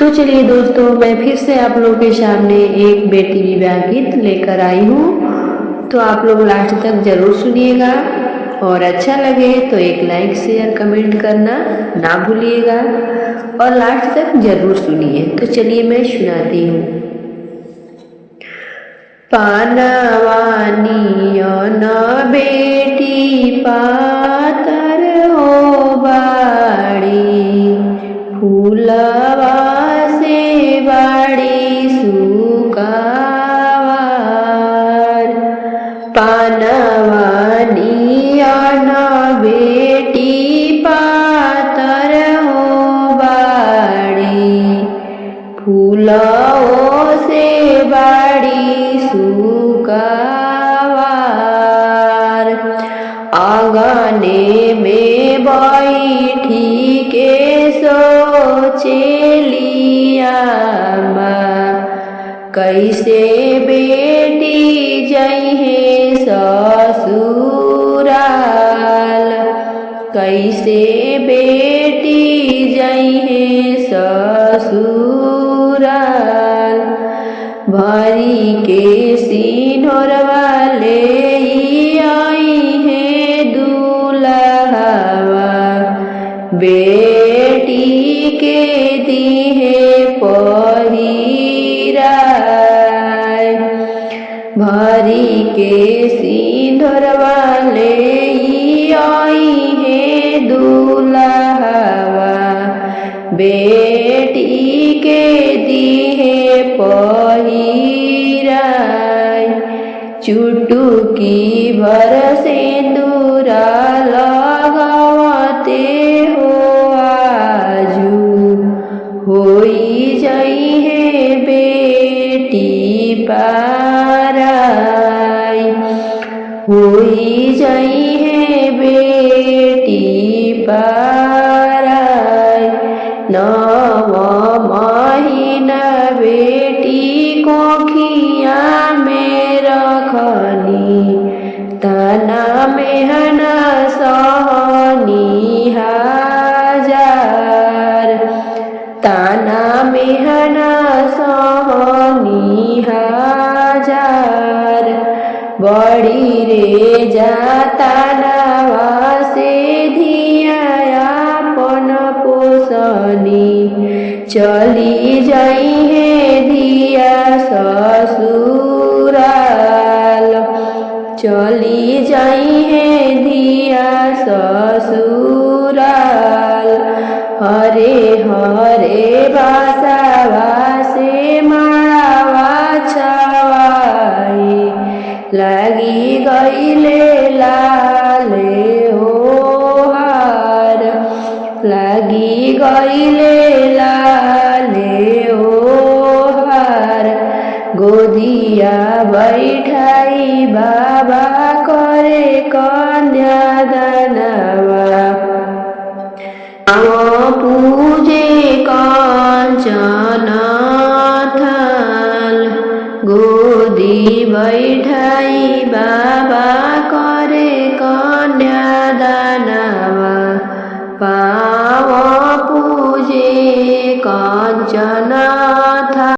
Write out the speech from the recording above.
तो चलिए दोस्तों, मैं फिर से आप लोगों के सामने एक बेटी विवाह गीत लेकर आई हूँ। तो आप लोग लास्ट तक जरूर सुनिएगा और अच्छा लगे तो एक लाइक शेयर कमेंट करना ना भूलिएगा और लास्ट तक जरूर सुनिए। तो चलिए मैं सुनाती हूँ। पानवानी न बेटी पातर हो बाड़ी, फूलवा से बाड़ी सुकावार। पानवानी न बेटी पातर हो बाड़ी, फूलों से बाड़ी सुकावार। आंगने में बैठी के सोचेलिया माँ, कैसे बेटी जइहे ससुराल, कैसे बेटी जइहे ससुराल। भरी के सिंहरवा ले आई है दूल्हवा, बेटी के दिहे पहिराय। भरी के सिंहरवा ले आई है दूल्हवा, बेटी के दिहे पहिराय। चुटकी भर सिंदूरा लगावते हो आजू, होई जइहे बेटी पाराय, होई जइहे बेटी पाराय। नव महीना बेटी कोखिया में रखनी, तना मेहना सहनी हजार, ताना मेहना सहनी हजार। बड़ी रे जातानावा से धिया अपन पोसनी, चली जइहे धिया ससुराल, चली जइहे धिया ससुराल। हरे हरे बासावा से माड़ावा छवाई, लगी गईले लाले हो हार, लगी गईले लाले हो हार। गोदिया बैठाई बाबा करे कन्यादानवा, पूजे कांचन थाल। गोदी बैठाई बाबा